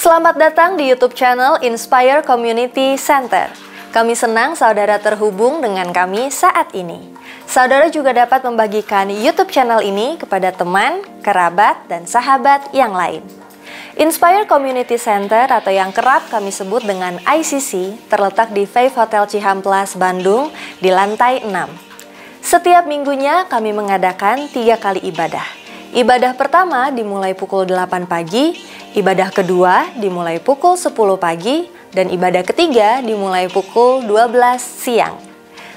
Selamat datang di YouTube channel Inspire Community Center. Kami senang saudara terhubung dengan kami saat ini. Saudara juga dapat membagikan YouTube channel ini kepada teman, kerabat, dan sahabat yang lain. Inspire Community Center atau yang kerap kami sebut dengan ICC terletak di Faith Hotel Cihampelas, Bandung di lantai 6. Setiap minggunya kami mengadakan 3 kali ibadah. Ibadah pertama dimulai pukul 8 pagi, ibadah kedua dimulai pukul 10 pagi, dan ibadah ketiga dimulai pukul 12 siang.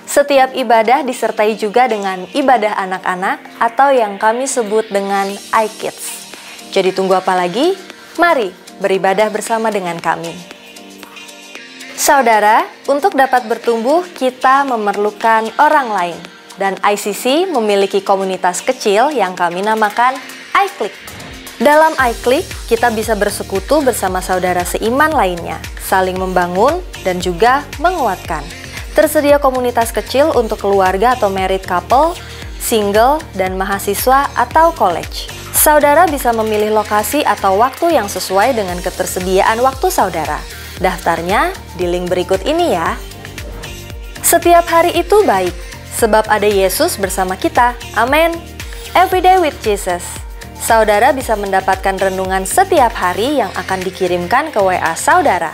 Setiap ibadah disertai juga dengan ibadah anak-anak atau yang kami sebut dengan iKids. Jadi tunggu apa lagi? Mari beribadah bersama dengan kami. Saudara, untuk dapat bertumbuh kita memerlukan orang lain. Dan ICC memiliki komunitas kecil yang kami namakan iClick. Dalam iClick, kita bisa bersekutu bersama saudara seiman lainnya, saling membangun dan juga menguatkan. Tersedia komunitas kecil untuk keluarga atau married couple, single, dan mahasiswa atau college. Saudara bisa memilih lokasi atau waktu yang sesuai dengan ketersediaan waktu saudara. Daftarnya di link berikut ini ya. Setiap hari itu baik, sebab ada Yesus bersama kita. Amin. Everyday with Jesus. Saudara bisa mendapatkan renungan setiap hari yang akan dikirimkan ke WA saudara.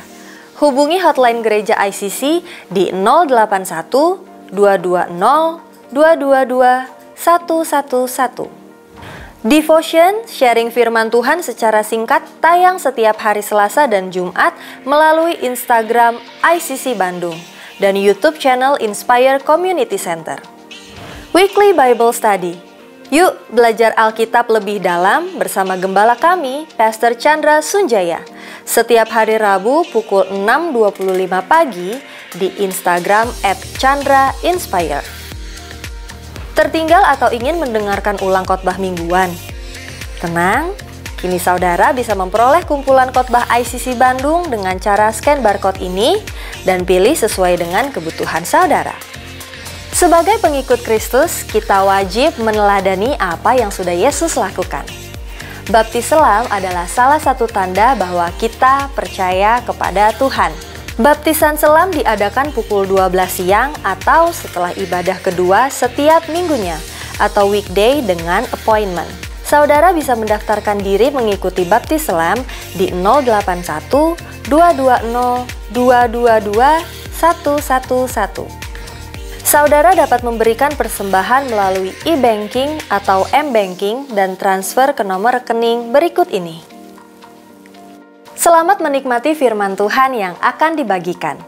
Hubungi hotline gereja ICC di 081 220 222 111. Devotion, sharing firman Tuhan secara singkat, tayang setiap hari Selasa dan Jumat melalui Instagram ICC Bandung dan YouTube channel Inspire Community Center. Weekly Bible Study. Yuk belajar Alkitab lebih dalam bersama gembala kami, Pastor Chandra Sunjaya. Setiap hari Rabu pukul 6.25 pagi di Instagram @ChandraInspire. Tertinggal atau ingin mendengarkan ulang khotbah mingguan? Tenang, kini saudara bisa memperoleh kumpulan khotbah ICC Bandung dengan cara scan barcode ini dan pilih sesuai dengan kebutuhan saudara. Sebagai pengikut Kristus, kita wajib meneladani apa yang sudah Yesus lakukan. Baptis selam adalah salah satu tanda bahwa kita percaya kepada Tuhan. Baptisan selam diadakan pukul 12 siang atau setelah ibadah kedua setiap minggunya atau weekday dengan appointment. Saudara bisa mendaftarkan diri mengikuti baptis selam di 081 220 222 111. Saudara dapat memberikan persembahan melalui e-banking atau m-banking dan transfer ke nomor rekening berikut ini. Selamat menikmati firman Tuhan yang akan dibagikan.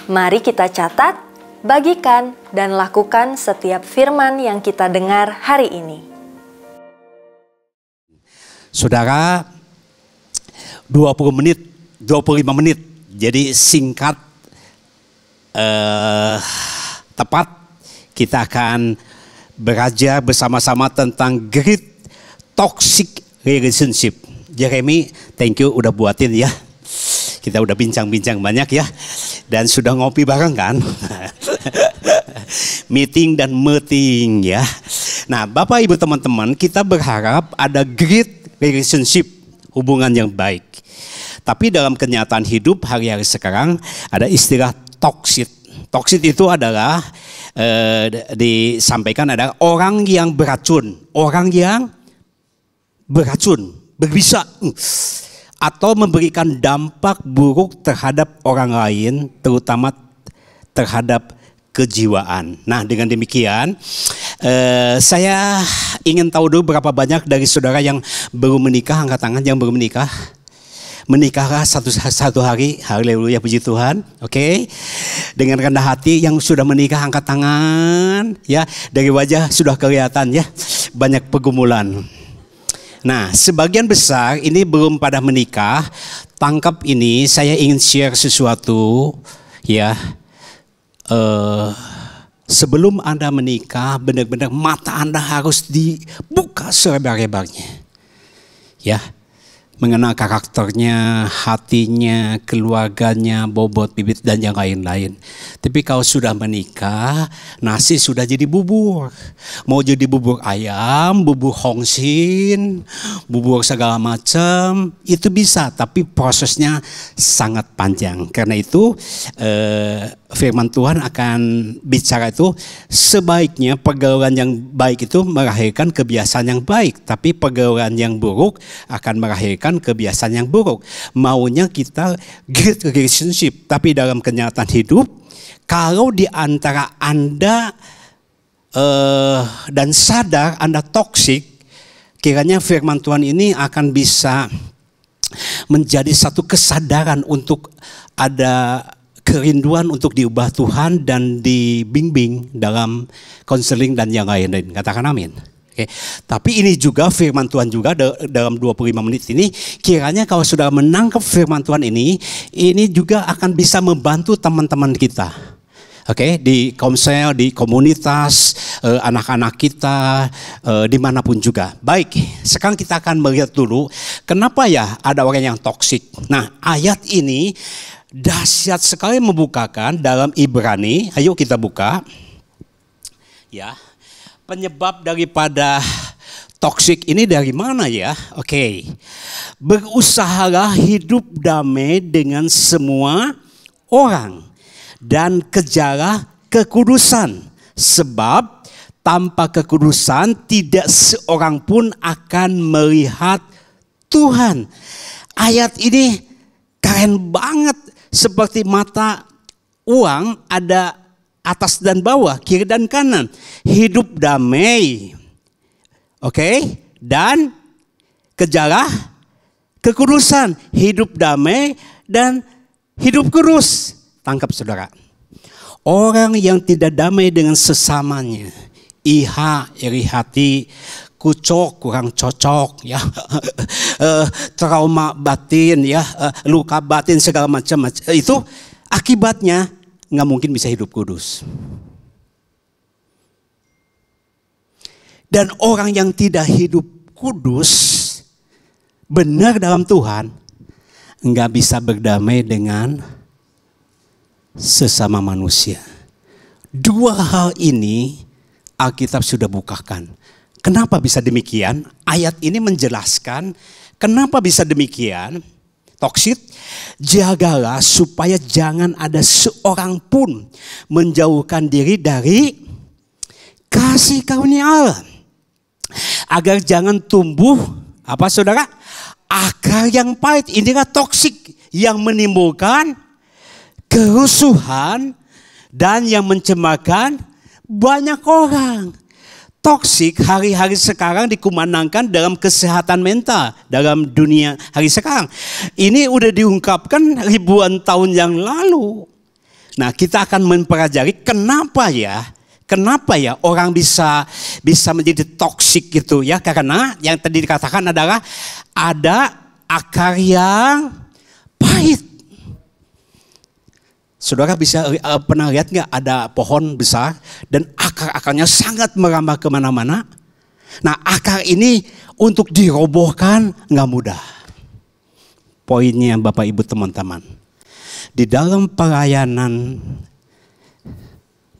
Mari kita catat, bagikan, dan lakukan setiap firman yang kita dengar hari ini. Saudara, 20 menit, 25 menit, jadi singkat, tepat, kita akan belajar bersama-sama tentang Great Toxic Relationship. Jeremy, thank you udah buatin ya. Kita udah bincang-bincang banyak ya. Dan sudah ngopi bareng kan. Meeting dan meeting ya. Nah, Bapak Ibu teman-teman, kita berharap ada great relationship, hubungan yang baik. Tapi dalam kenyataan hidup hari-hari sekarang ada istilah toxic. Toxic itu adalah disampaikan adalah orang yang beracun. Orang yang beracun. Berbisa atau memberikan dampak buruk terhadap orang lain, terutama terhadap kejiwaan. Nah, dengan demikian saya ingin tahu dulu berapa banyak dari saudara yang baru menikah, angkat tangan yang baru menikah. Menikahlah satu hari, haleluya, puji Tuhan. Oke. Dengan rendah hati yang sudah menikah, angkat tangan ya. Dari wajah sudah kelihatan ya, banyak pergumulan. Nah, sebagian besar ini belum pada menikah. Tangkap ini, saya ingin share sesuatu ya. Sebelum Anda menikah, benar-benar mata Anda harus dibuka selebar-lebarnya. Ya, mengenal karakternya, hatinya, keluarganya, bobot, bibit, dan yang lain-lain. Tapi kalau sudah menikah, nasi sudah jadi bubur. Mau jadi bubur ayam, bubur hongsin, bubur segala macam, itu bisa. Tapi prosesnya sangat panjang. Karena itu firman Tuhan akan bicara itu, sebaiknya pergaulan yang baik itu melahirkan kebiasaan yang baik. Tapi pergaulan yang buruk akan melahirkan kebiasaan yang buruk. Maunya kita great relationship, tapi dalam kenyataan hidup, kalau di antara Anda dan sadar Anda toksik, kiranya firman Tuhan ini akan bisa menjadi satu kesadaran untuk ada kerinduan untuk diubah Tuhan dan dibimbing dalam konseling dan yang lain-lain. Katakan amin. Oke. Tapi ini juga firman Tuhan juga dalam 25 menit ini, kiranya kalau sudah menangkap firman Tuhan ini juga akan bisa membantu teman-teman kita. Oke, di komsel, di komunitas, anak-anak kita, dimanapun juga. Baik, sekarang kita akan melihat dulu kenapa ya ada orang yang toksik. Nah, ayat ini dahsyat sekali membukakan dalam Ibrani. Ayo kita buka. Ya. Penyebab daripada toksik ini dari mana ya? Oke. Berusahalah hidup damai dengan semua orang dan kejarlah kekudusan, sebab tanpa kekudusan tidak seorang pun akan melihat Tuhan. Ayat ini keren banget, seperti mata uang ada atas dan bawah, kiri dan kanan. Hidup damai. Oke? Dan kejarlah kekudusan. Hidup damai dan hidup kudus. Tangkap saudara. Orang yang tidak damai dengan sesamanya, iri hati, kucok, kurang cocok, ya, trauma batin, ya, luka batin segala macam, itu akibatnya nggak mungkin bisa hidup kudus. Dan orang yang tidak hidup kudus, benar dalam Tuhan, nggak bisa berdamai dengan sesama manusia. Dua hal ini Alkitab sudah bukakan. Kenapa bisa demikian? Ayat ini menjelaskan kenapa bisa demikian. Toksik, jagalah supaya jangan ada seorang pun menjauhkan diri dari kasih karunia Allah. Agar jangan tumbuh, apa saudara? Akar yang pahit. Inilah toksik yang menimbulkan kerusuhan dan yang mencemarkan banyak orang. Toksik hari-hari sekarang dikumandangkan dalam kesehatan mental dalam dunia hari sekarang. Ini udah diungkapkan ribuan tahun yang lalu. Nah, kita akan mempelajari kenapa ya orang bisa menjadi toksik gitu ya. Karena yang tadi dikatakan adalah ada akar yang pahit. Saudara bisa pernah lihat nggak ada pohon besar dan akar-akarnya sangat merambah kemana-mana. Nah, akar ini untuk dirobohkan nggak mudah. Poinnya Bapak Ibu teman-teman, di dalam pelayanan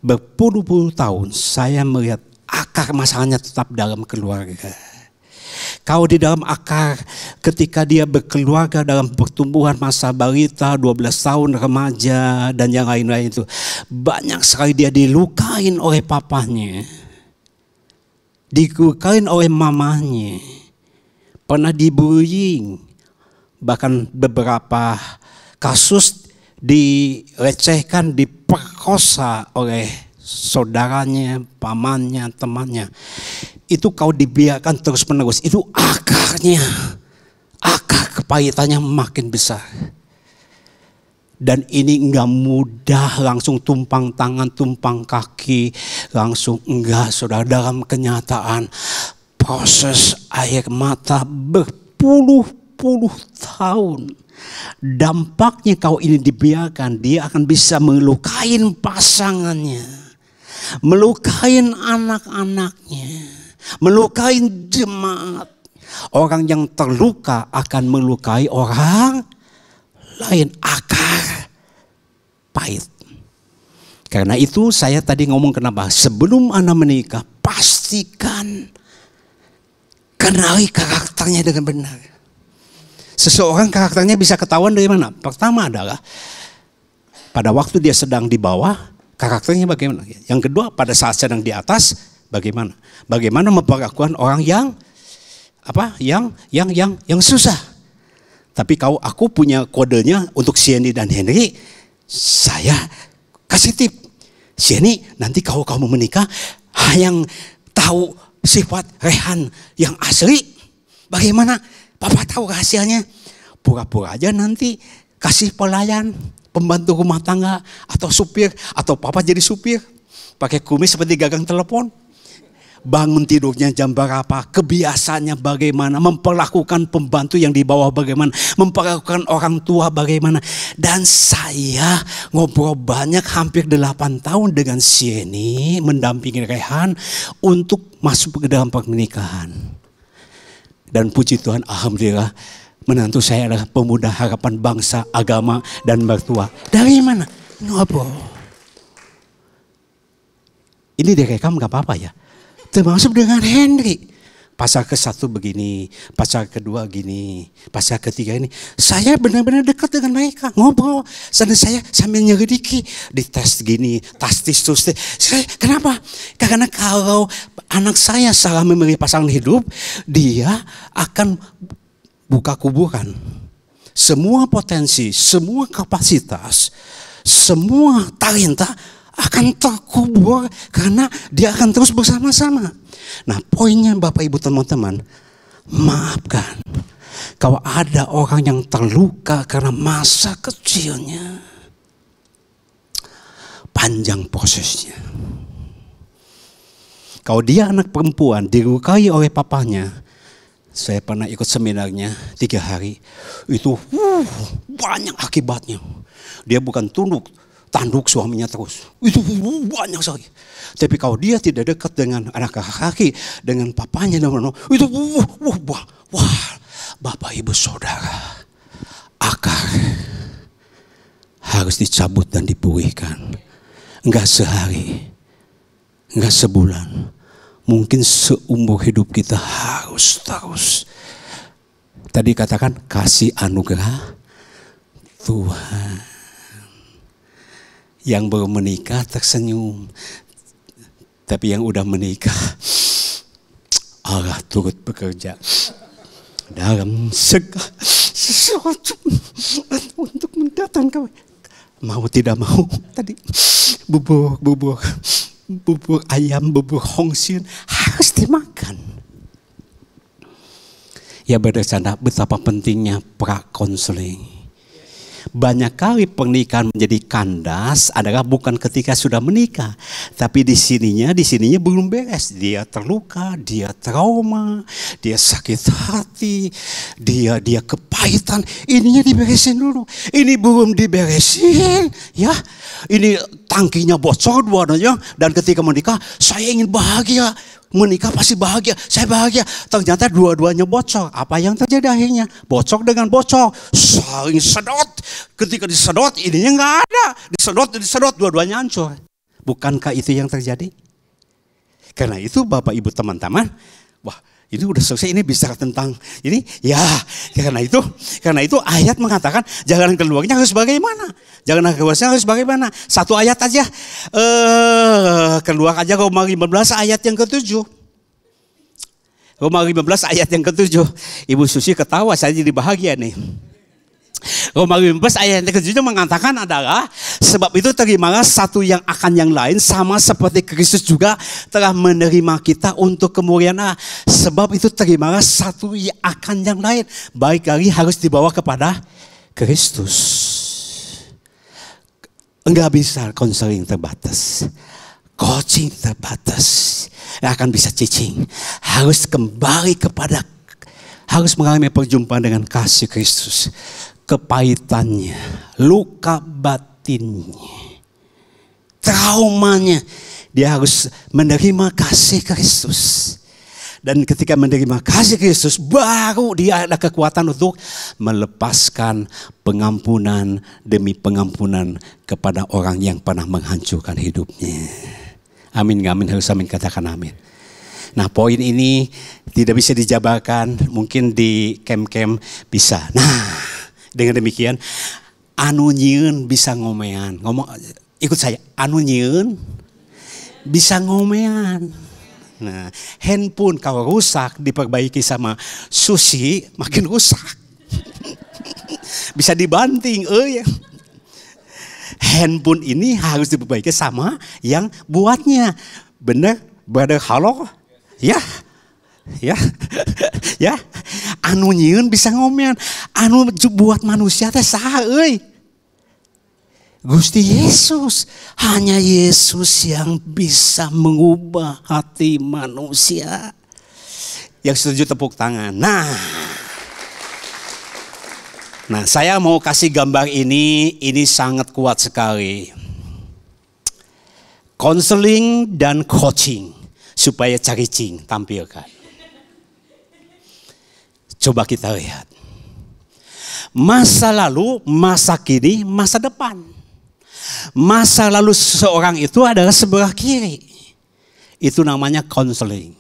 berpuluh-puluh tahun saya melihat akar masalahnya tetap dalam keluarga. Kalau di dalam akar ketika dia berkeluarga dalam pertumbuhan masa balita, 12 tahun remaja dan yang lain-lain itu, banyak sekali dia dilukain oleh papanya, dilukain oleh mamanya, pernah dibullying, bahkan beberapa kasus dilecehkan, diperkosa oleh saudaranya, pamannya, temannya. Itu kau dibiarkan terus menerus, itu akarnya, akar kepahitannya makin besar. Dan ini enggak mudah langsung tumpang tangan, tumpang kaki, langsung enggak saudara. Dalam kenyataan proses air mata berpuluh-puluh tahun. Dampaknya kalau ini dibiarkan, dia akan bisa melukain pasangannya, melukain anak-anaknya, melukain jemaat, Orang yang terluka akan melukai orang lain. Akar pahit. Karena itu saya tadi ngomong kenapa? Sebelum Anda menikah, pastikan kenali karakternya dengan benar. Seseorang karakternya bisa ketahuan dari mana? Pertama adalah pada waktu dia sedang di bawah, karakternya bagaimana? Yang kedua, pada saat sedang di atas, bagaimana? Bagaimana memperlakukan orang yang susah. Tapi kalau aku punya kodenya untuk Sieni dan Henry, saya kasih tip. Sieni, nanti kalau kamu menikah, yang tahu sifat Rehan yang asli, bagaimana? Papa tahu rahasianya. Pura-pura aja nanti kasih pelayan, pembantu rumah tangga, atau supir, atau papa jadi supir. Pakai kumis seperti gagang telepon. Bangun tidurnya jam berapa, kebiasaannya bagaimana, memperlakukan pembantu yang di bawah bagaimana, memperlakukan orang tua bagaimana. Dan saya ngobrol banyak, hampir 8 tahun dengan Sieni, mendampingi Rehan untuk masuk ke dalam pernikahan. Dan puji Tuhan, alhamdulillah, menantu saya adalah pemuda harapan bangsa, agama, dan mertua. Dari mana? Ngobrol. Ini direkam gak apa-apa ya? Termasuk dengan Henry. Pasal ke-1 begini, pasal kedua gini, pasal ketiga ini. Saya benar-benar dekat dengan mereka, ngobrol. Dan saya sambil nyelidiki, dites gini, tastis. Kenapa? Karena kalau anak saya salah memilih pasangan hidup, dia akan buka kuburan. Semua potensi, semua kapasitas, semua talenta akan terkubur karena dia akan terus bersama-sama. Nah, poinnya Bapak Ibu teman-teman, maafkan kalau ada orang yang terluka karena masa kecilnya. Panjang prosesnya. Kalau dia anak perempuan dilukai oleh papanya, saya pernah ikut seminarnya 3 hari, itu banyak akibatnya. Dia bukan tanduk suaminya terus. Itu banyak sekali. Tapi kalau dia tidak dekat dengan anak laki-laki, dengan papanya, itu wah, Bapak Ibu Saudara, akar harus dicabut dan dipulihkan. Enggak sehari, enggak sebulan, mungkin seumur hidup kita harus terus. Tadi katakan kasih anugerah Tuhan. Yang belum menikah tersenyum, tapi yang udah menikah, Allah turut bekerja dalam segala sesuatu untuk mendatangkan. Mau tidak mau, tadi bubur ayam, bubur hongsin harus dimakan. Ya berdasarkan betapa pentingnya pra-konseling. Banyak kali pernikahan menjadi kandas adalah bukan ketika sudah menikah, tapi di sininya belum beres. Dia terluka, dia trauma, dia sakit hati, dia kepahitan. Ininya diberesin dulu. Ini belum diberesin, ya. Ini tangkinya bocor dua-duanya, dan ketika menikah saya ingin bahagia. Menikah pasti bahagia, saya bahagia. Ternyata dua-duanya bocor. Apa yang terjadi akhirnya? Bocor dengan bocor, saling sedot. Ketika disedot, ininya nggak ada. Disedot, dua-duanya hancur. Bukankah itu yang terjadi? Karena itu Bapak Ibu teman-teman, wah ini udah selesai, ini bicara tentang ini. Ya, karena itu ayat mengatakan jalan keluarnya harus bagaimana? Jalan keluarnya harus bagaimana? Satu ayat aja. Keluar aja Roma 15 ayat yang ke-7. Roma 15 ayat yang ke-7. Ibu Susi ketawa, saya jadi bahagia nih. Roma 15 ayat yang ke-7 mengatakan adalah sebab itu terimalah satu yang akan yang lain, sama seperti Kristus juga telah menerima kita untuk kemuliaan Allah. Sebab itu terimalah satu yang akan yang lain. Baik lagi harus dibawa kepada Kristus. Enggak bisa konseling terbatas, coaching terbatas, nggak akan bisa cicing. Harus kembali kepada, harus mengalami perjumpaan dengan kasih Kristus. Kepahitannya, luka batinnya, traumanya, dia harus menerima kasih Kristus. Dan ketika menerima kasih Kristus, baru dia ada kekuatan untuk melepaskan pengampunan demi pengampunan kepada orang yang pernah menghancurkan hidupnya. Amin, amin, harus amin, katakan amin. Nah, poin ini tidak bisa dijabarkan, mungkin di camp-camp bisa. Nah, dengan demikian, anu nyieun bisa ngomean. Ikut saya, anu nyieun bisa ngomean. Nah, handphone kalau rusak diperbaiki sama Susi makin rusak. Bisa dibanting, ya. Handphone ini harus diperbaiki sama yang buatnya. Bener, brother, halo? Ya. Ya. Ya. Anu nyieun bisa ngomean. Anu buat manusia teh saha euy? Gusti Yesus, hanya Yesus yang bisa mengubah hati manusia. Yang setuju tepuk tangan. Nah, saya mau kasih gambar ini sangat kuat sekali. Konseling dan coaching supaya cari-cing tampilkan. Coba kita lihat. Masa lalu, masa kini, masa depan. Masa lalu seseorang itu adalah sebelah kiri. Itu namanya konseling.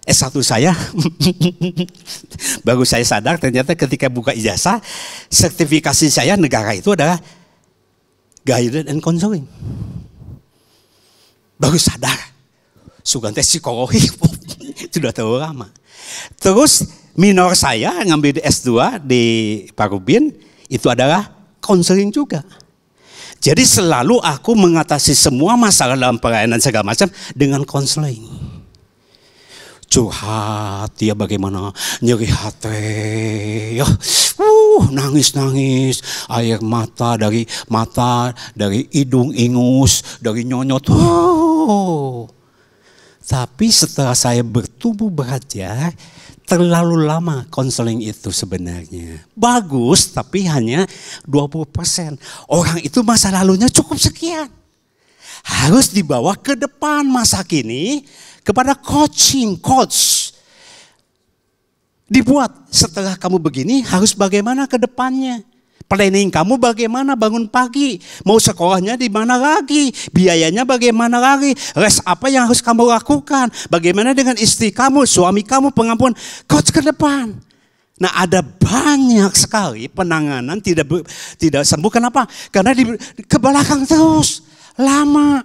S1 saya, baru saya sadar ternyata ketika buka ijazah, sertifikasi saya negara itu adalah guidance and counseling. Baru sadar, sugante psikologi, sudah tahu lama. Terus minor saya ngambil S2 di Parubin, itu adalah counseling juga. Jadi selalu aku mengatasi semua masalah dalam pelayanan segala macam dengan counseling. Curhat, dia bagaimana nyeri hati, ya, nangis-nangis, air mata, dari hidung ingus, dari nyonyot. Tapi setelah saya bertumbuh belajar, terlalu lama konseling itu sebenarnya. Bagus, tapi hanya 20%. Orang itu masa lalunya cukup sekian. Harus dibawa ke depan masa kini kepada coach. Dibuat setelah kamu begini harus bagaimana ke depannya. Planning kamu bagaimana bangun pagi, mau sekolahnya di mana lagi, biayanya bagaimana lagi, res apa yang harus kamu lakukan, bagaimana dengan istri kamu, suami kamu, pengampunan, coach ke depan. Nah, ada banyak sekali penanganan tidak sembuh. Kenapa? Karena ke belakang terus, lama.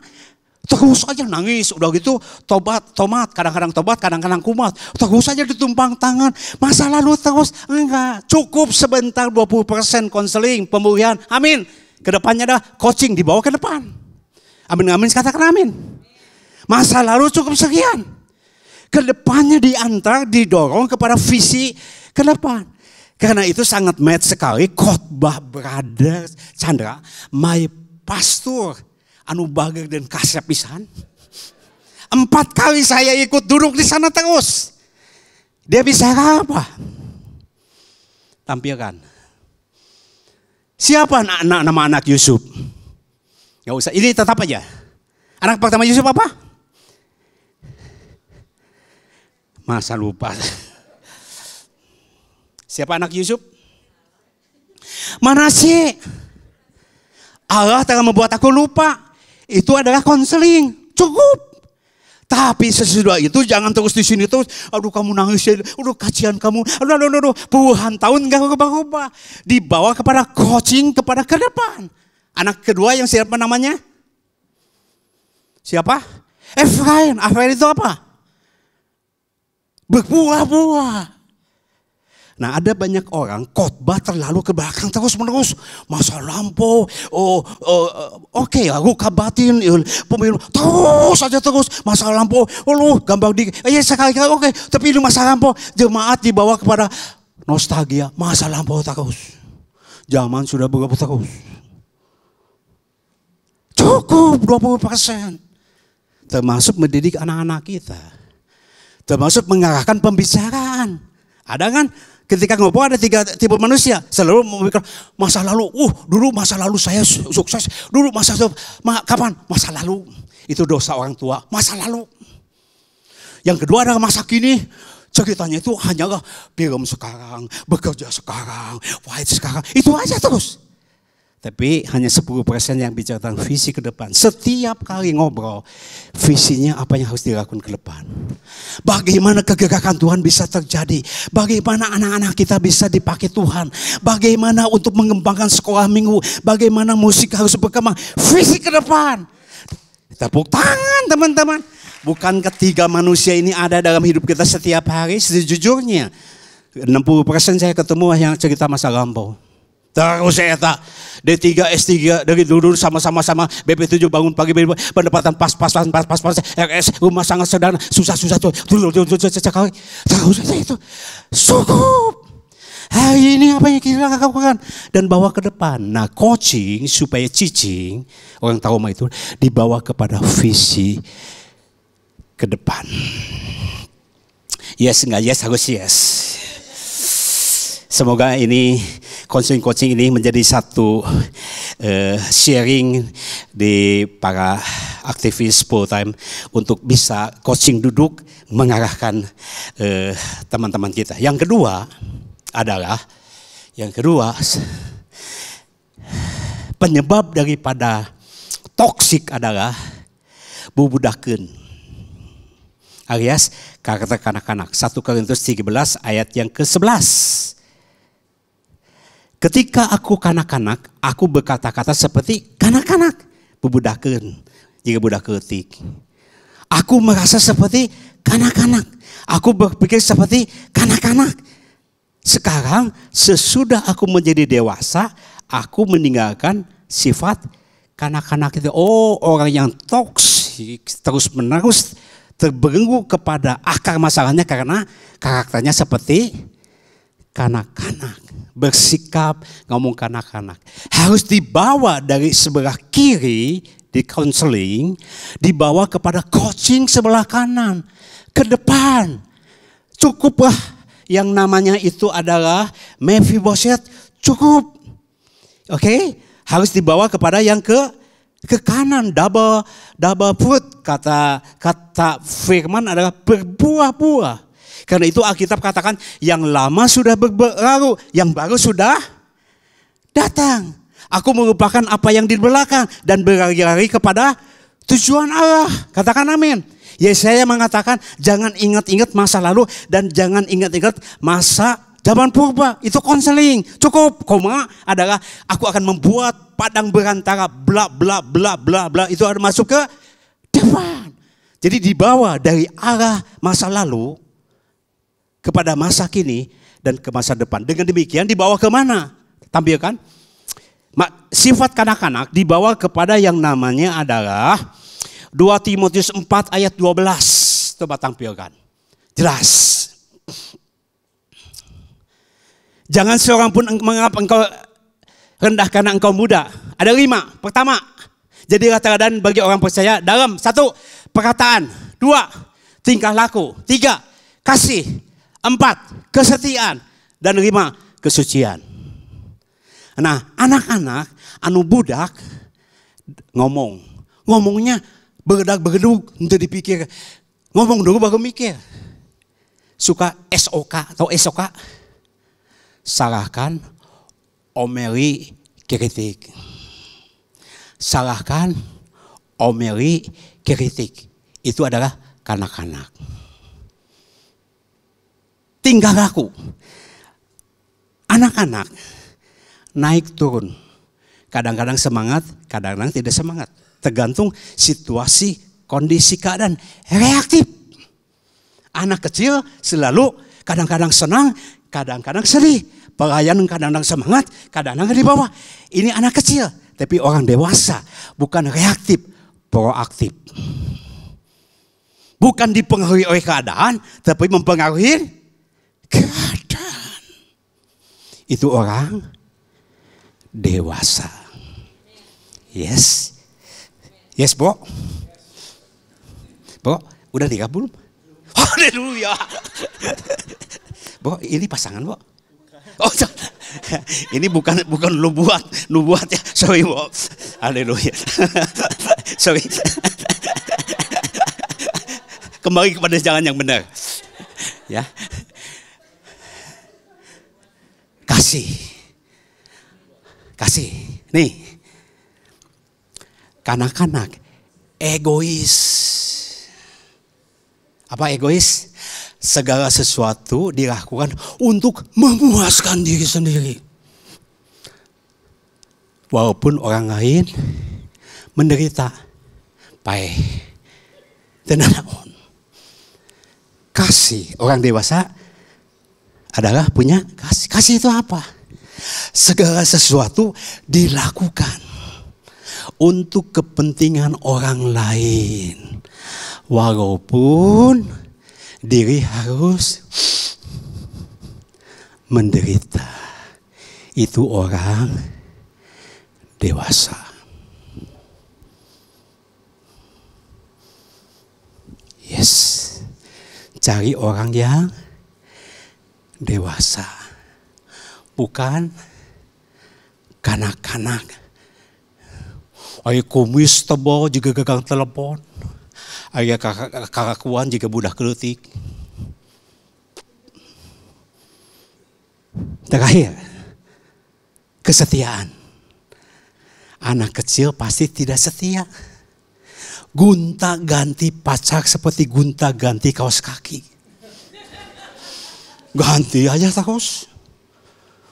Terus aja nangis, udah gitu tomat, kadang-kadang tobat, kadang-kadang kumat. Terus aja ditumpang tangan, masa lalu terus, enggak. Cukup sebentar 20% konseling, pemulihan, amin. Kedepannya ada coaching, dibawa ke depan. Amin, amin, katakan amin. Masa lalu cukup sekian. Kedepannya diantar, didorong kepada visi ke depan. Karena itu sangat match sekali khotbah Brother Chandra, my pastor. Anu bager dan kasep pisan. 4 kali saya ikut duduk di sana terus. Dia bisa apa? Tampilkan. Siapa nama anak Yusuf? Gak usah, ini tetap aja. Anak pertama Yusuf apa? Masa lupa. Siapa anak Yusuf? Manasye. Allah telah membuat aku lupa. Itu adalah konseling, cukup. Tapi sesudah itu jangan terus di sini terus. Aduh kamu nangis ya, aduh kasihan kamu. Aduh, puluhan tahun gak berubah-ubah. Dibawa kepada coaching, kepada ke depan. Anak kedua yang siapa namanya? Siapa? Efraim. Efraim itu apa? Berbuah-buah. Nah, ada banyak orang khotbah terlalu ke belakang terus-menerus. Masa lampau, oke, luka batin, pemilu, terus aja terus. Masa lampau, gambar sekali-kali oke. Tapi ini masa lampau, jemaat dibawa kepada nostalgia. Masa lampau terus. Zaman sudah berubah terus. Cukup 20%. Termasuk mendidik anak-anak kita. Termasuk mengarahkan pembicaraan. Ada kan? Ketika ngobrol ada 3 tipe manusia. Selalu memikir masa lalu. Dulu masa lalu saya sukses. Dulu kapan? Masa lalu. Itu dosa orang tua. Masa lalu. Yang kedua adalah masa kini. Ceritanya itu hanyalah film sekarang. Bekerja sekarang. Fight sekarang. Itu aja terus. Tapi hanya 10% yang bicara tentang visi ke depan. Setiap kali ngobrol, visinya apa yang harus dilakukan ke depan. Bagaimana kegerakan Tuhan bisa terjadi. Bagaimana anak-anak kita bisa dipakai Tuhan. Bagaimana untuk mengembangkan sekolah minggu. Bagaimana musik harus berkembang. Visi ke depan. Tepuk tangan teman-teman. Bukan ketiga manusia ini ada dalam hidup kita setiap hari. Sejujurnya 60% saya ketemu yang cerita masa lampau. Terus saya tak D3, S3 dari dulu sama-sama BP7 bangun pagi pendapatan pas-pasan RS rumah sangat sederhana susah-susah tuh sekali terus itu cukup. Hari ini apa yang kita lakukan dan bawa ke depan. Nah coaching supaya cicing orang trauma itu dibawa kepada visi ke depan. Yes enggak yes harus yes. Semoga ini coaching ini menjadi satu sharing di para aktivis full time untuk bisa coaching duduk mengarahkan teman-teman kita. Yang kedua adalah penyebab daripada toksik adalah bubudakeun alias karakter kanak-kanak. 1 Korintus 13 ayat yang ke-11. Ketika aku kanak-kanak, aku berkata-kata seperti kanak-kanak. Bubudakeun, jika budak ketik. Aku merasa seperti kanak-kanak. Aku berpikir seperti kanak-kanak. Sekarang sesudah aku menjadi dewasa, aku meninggalkan sifat kanak-kanak itu. Oh, orang yang toksik terus-menerus terbelenggu kepada akar masalahnya karena karakternya seperti kanak-kanak. Bersikap ngomong kanak-kanak. Harus dibawa dari sebelah kiri di counseling, dibawa kepada coaching sebelah kanan. Ke depan. Cukuplah yang namanya itu adalah Mephibosheth, cukup. Oke? Harus dibawa kepada yang ke kanan, double fruit. Kata firman adalah berbuah-buah. Karena itu Alkitab katakan yang lama sudah berlalu, yang baru sudah datang. Aku melupakan apa yang di belakang dan berlari-lari kepada tujuan Allah. Katakan amin. Yesaya mengatakan jangan ingat-ingat masa lalu dan jangan ingat-ingat masa zaman purba. Itu konseling. Cukup. Koma adalah aku akan membuat padang berantara bla bla bla bla bla. Itu ada masuk ke depan. Jadi dibawa dari arah masa lalu kepada masa kini dan ke masa depan. Dengan demikian dibawa ke mana? Tampilkan. Sifat kanak-kanak dibawa kepada yang namanya adalah 2 Timotius 4 ayat 12. Coba tampilkan. Jelas. Jangan seorang pun menganggap engkau rendah karena engkau muda. Ada 5. Pertama, jadilah teladan bagi orang percaya dalam 1. Perkataan. 2. Tingkah laku. 3. Kasih. 4. Kesetiaan. Dan 5. Kesucian. Nah anak-anak anu budak ngomongnya bergedak-bergeduk untuk dipikir. Ngomong dulu baru mikir. Suka SOK atau SOK. Salahkan, omeli, kritik. Salahkan, omeli, kritik. Itu adalah kanak-kanak. Tingkah laku. Anak-anak naik turun. Kadang-kadang semangat, kadang-kadang tidak semangat. Tergantung situasi, kondisi, keadaan. Reaktif. Anak kecil selalu kadang-kadang senang, kadang-kadang sedih. Pelayan kadang-kadang semangat, kadang-kadang di bawah. Ini anak kecil. Tapi orang dewasa bukan reaktif, proaktif. Bukan dipengaruhi oleh keadaan, tapi mempengaruhi keadaan. Itu orang dewasa. Yes. Yes, Bro. Bro, udah nikah belum? Haleluya. Bro, ini pasangan, Bro. Oh, ini bukan nubuat ya. Sorry, Bo. Haleluya. Sorry. Kembali kepada jalan yang benar. Ya. Kasih. Nih. Kanak-kanak egois. Apa egois? Segala sesuatu dilakukan untuk memuaskan diri sendiri. Walaupun orang lain menderita. Pae. Tenanaon. Kasih. Orang dewasa adalah punya kasih. Kasih itu apa? Segala sesuatu dilakukan untuk kepentingan orang lain. Walaupun diri harus menderita. Itu orang dewasa. Yes. Cari orang yang dewasa. Bukan kanak-kanak. Ayah kumis tebal juga gagang telepon. Ayah kakakuan juga budak keletik. Terakhir, kesetiaan. Anak kecil pasti tidak setia. Gonta ganti pacar seperti gonta ganti kaos kaki. Ganti aja terus.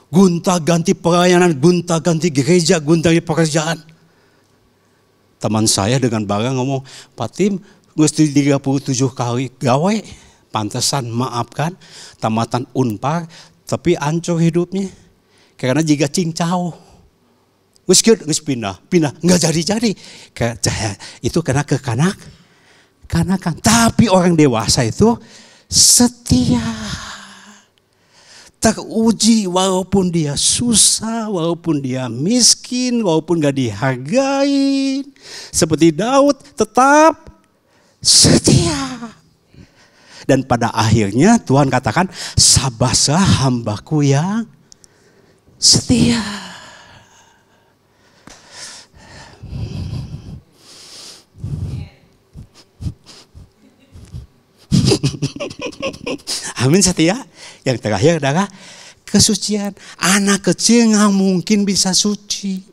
Gonta ganti pelayanan, gonta ganti gereja, gonta ganti pekerjaan. Teman saya dengan bangga ngomong, Pak Tim, mesti 37 kali gawe, pantesan maafkan, tamatan Unpar, tapi hancur hidupnya. Karena jika cincau, geus pindah, nggak jadi. Itu karena kekanak-kanakan. Tapi orang dewasa itu setia. Teruji walaupun dia susah, walaupun dia miskin, walaupun gak dihargai. Seperti Daud tetap setia. Dan pada akhirnya Tuhan katakan, sabarlah hambaku yang setia. Amin, setia. Yang terakhir adalah kesucian. Anak kecil nggak mungkin bisa suci.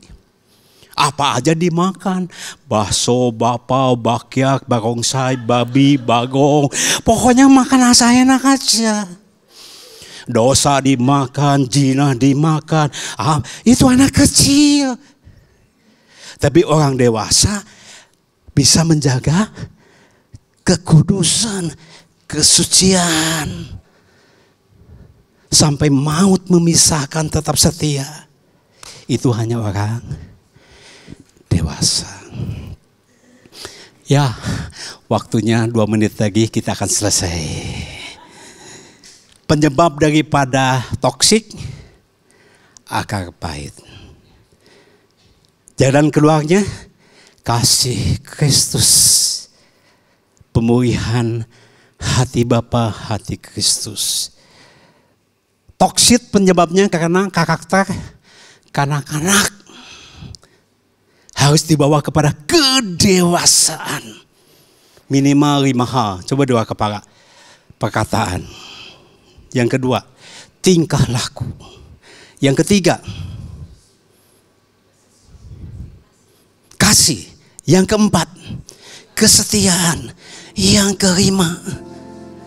Apa aja dimakan. Bakso, bapau, bakyak, barongsai, babi, bagong. Pokoknya makan asal enak aja. Dosa dimakan, zina dimakan. Itu anak kecil. Tapi orang dewasa bisa menjaga kekudusan, kesucian. Sampai maut memisahkan tetap setia. Itu hanya orang dewasa. Ya, waktunya 2 menit lagi kita akan selesai. Penyebab daripada toksik, akar pahit. Jalan keluarnya, kasih Kristus. Pemulihan hati Bapa, hati Kristus. Toksit penyebabnya karena karakter kanak-kanak harus dibawa kepada kedewasaan. Minimal 5 hal. Coba 2 kepala perkataan. Yang kedua, tingkah laku. Yang ketiga, kasih. Yang keempat, kesetiaan. Yang kelima,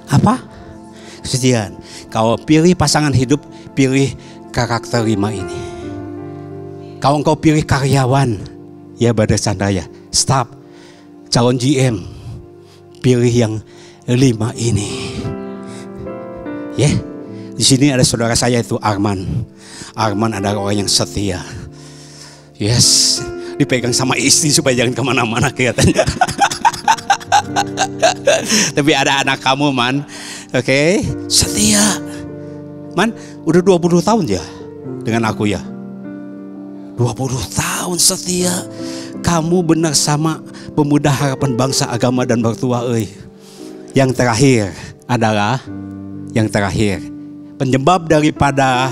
apa? Kesetiaan. Kalau pilih pasangan hidup, pilih karakter 5 ini. Kalau engkau pilih karyawan, ya Brother Chandra, stop. Calon GM, pilih yang 5 ini. Ya, di sini ada saudara saya itu Arman. Arman adalah orang yang setia. Yes, dipegang sama istri supaya jangan kemana-mana kelihatannya. Tapi ada anak kamu, Man. Oke, setia. Man, udah 20 tahun ya dengan aku ya. 20 tahun setia. Kamu benar sama pemuda harapan bangsa, agama dan mertua. Yang terakhir adalah penyebab daripada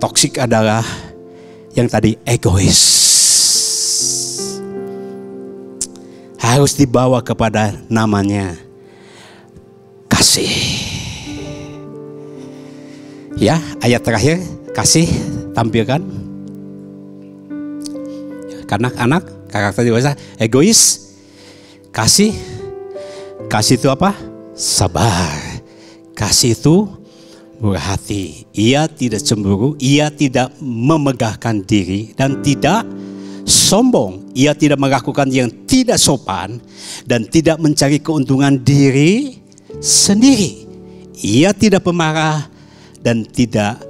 toksik adalah yang tadi egois. Harus dibawa kepada namanya kasih. Ya, ayat terakhir, kasih tampilkan. Anak-anak, karakter dewasa, egois, kasih itu apa? Sabar. Kasih itu murah hati. Ia tidak cemburu, ia tidak memegahkan diri dan tidak sombong. Ia tidak melakukan yang tidak sopan dan tidak mencari keuntungan diri sendiri. Ia tidak pemarah dan tidak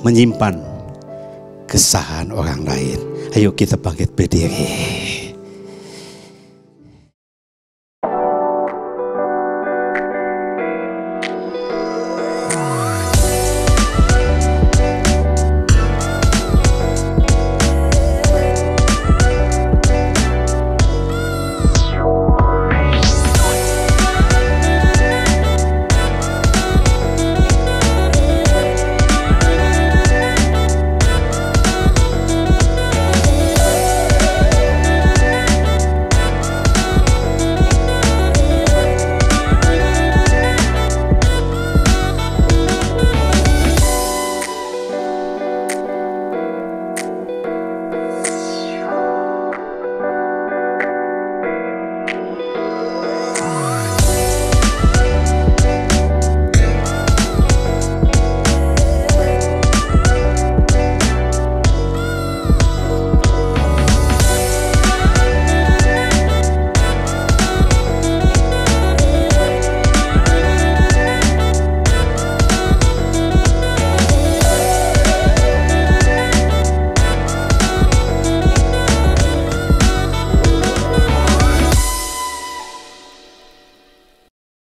menyimpan kesalahan orang lain. Ayo kita bangkit berdiri.